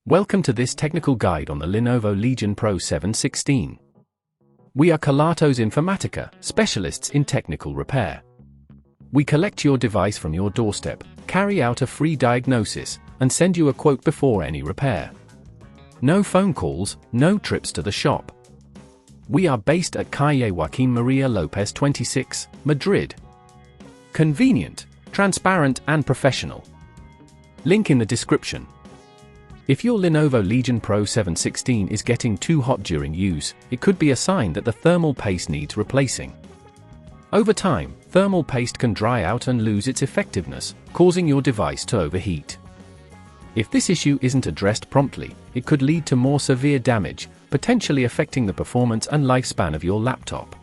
Welcome to this technical guide on the Lenovo Legion Pro 716. We are Kelatos Informatica, specialists in technical repair. We collect your device from your doorstep, carry out a free diagnosis, and send you a quote before any repair. No phone calls, no trips to the shop. We are based at Calle Joaquín María López 26, Madrid. Convenient, transparent and professional. Link in the description. If your Lenovo Legion Pro 716 is getting too hot during use, it could be a sign that the thermal paste needs replacing. Over time, thermal paste can dry out and lose its effectiveness, causing your device to overheat. If this issue isn't addressed promptly, it could lead to more severe damage, potentially affecting the performance and lifespan of your laptop.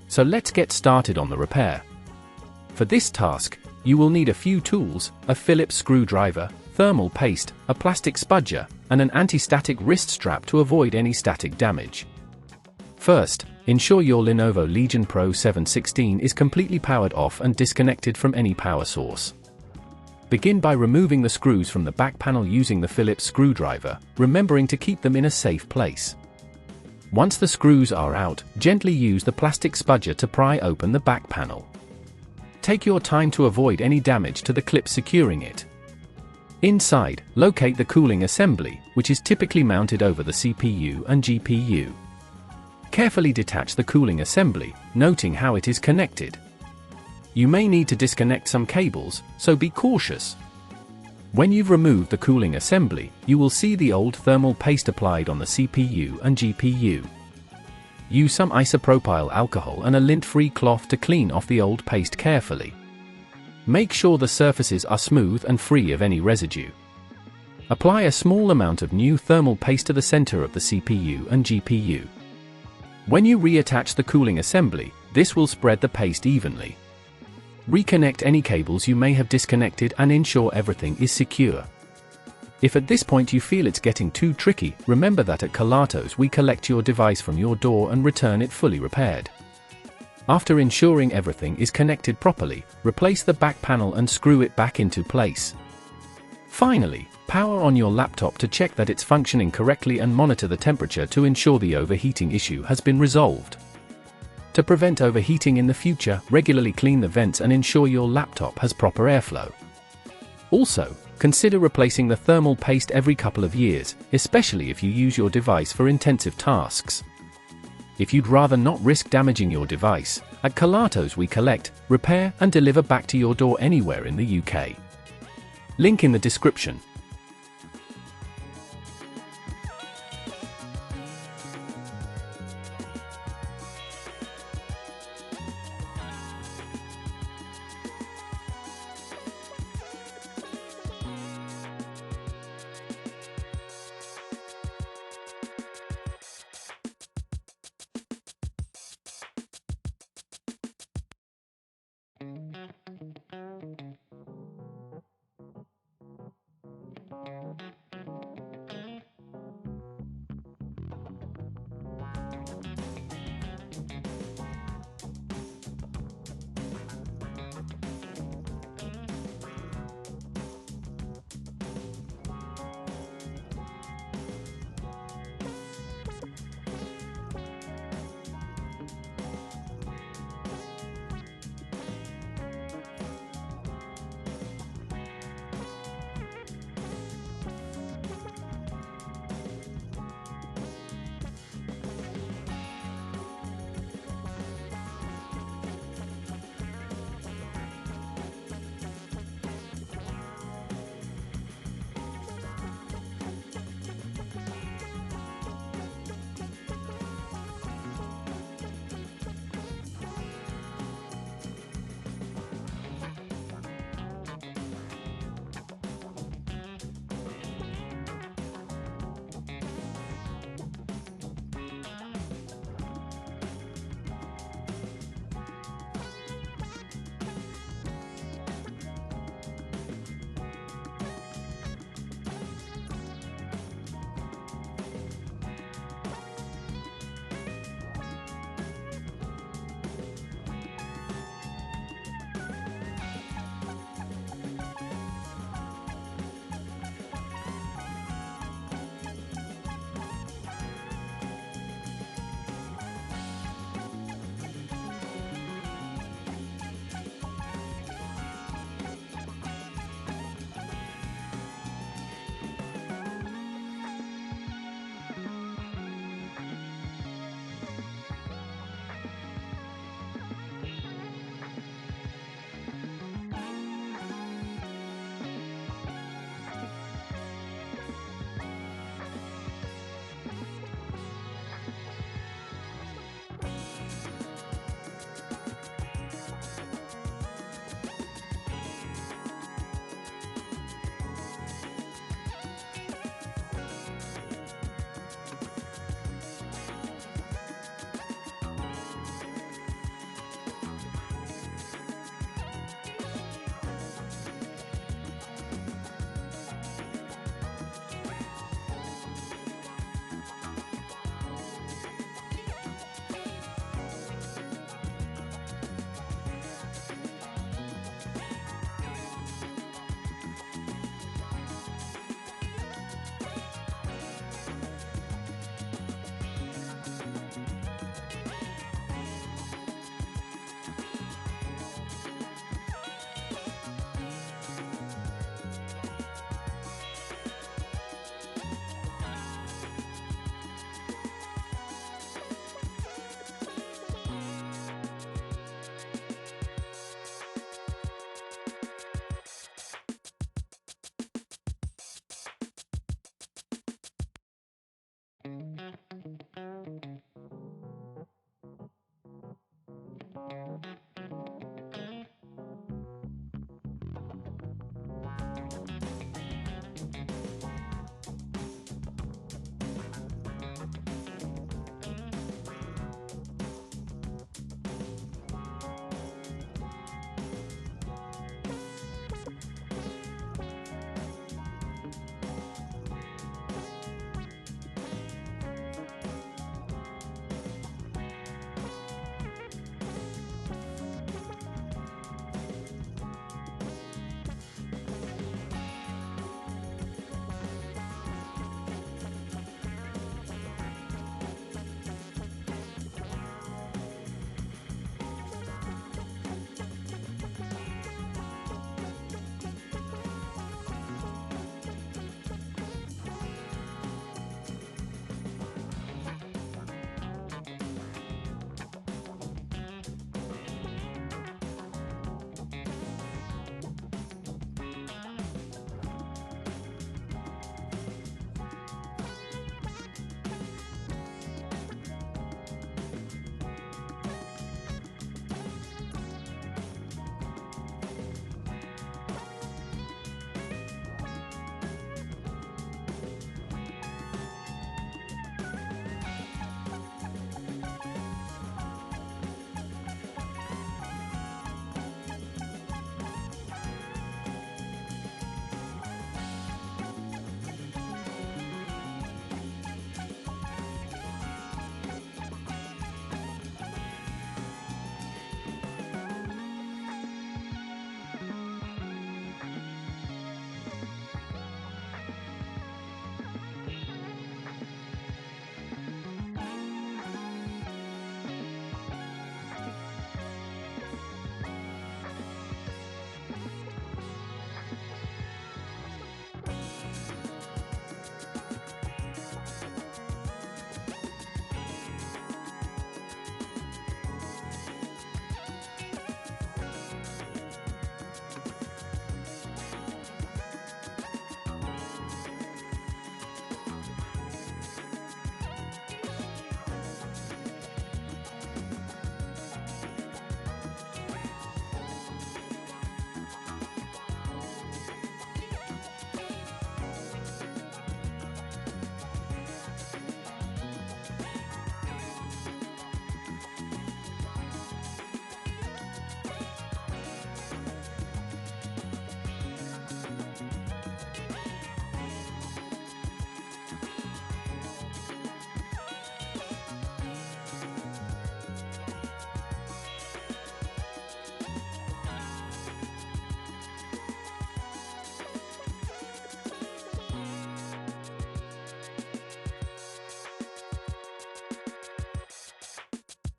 So let's get started on the repair. For this task, you will need a few tools: a Phillips screwdriver, thermal paste, a plastic spudger, and an anti-static wrist strap to avoid any static damage. First, ensure your Lenovo Legion Pro 716 is completely powered off and disconnected from any power source. Begin by removing the screws from the back panel using the Phillips screwdriver, remembering to keep them in a safe place. Once the screws are out, gently use the plastic spudger to pry open the back panel. Take your time to avoid any damage to the clip securing it. Inside, locate the cooling assembly, which is typically mounted over the CPU and GPU. Carefully detach the cooling assembly, noting how it is connected. You may need to disconnect some cables, so be cautious. When you've removed the cooling assembly, you will see the old thermal paste applied on the CPU and GPU. Use some isopropyl alcohol and a lint-free cloth to clean off the old paste carefully. Make sure the surfaces are smooth and free of any residue. Apply a small amount of new thermal paste to the center of the CPU and GPU. When you reattach the cooling assembly, this will spread the paste evenly. Reconnect any cables you may have disconnected and ensure everything is secure. If at this point you feel it's getting too tricky, remember that at Kelatos we collect your device from your door and return it fully repaired. After ensuring everything is connected properly, replace the back panel and screw it back into place. Finally, power on your laptop to check that it's functioning correctly and monitor the temperature to ensure the overheating issue has been resolved. To prevent overheating in the future, regularly clean the vents and ensure your laptop has proper airflow. Also, consider replacing the thermal paste every couple of years, especially if you use your device for intensive tasks. If you'd rather not risk damaging your device, at Kelatos we collect, repair and deliver back to your door anywhere in the UK. Link in the description.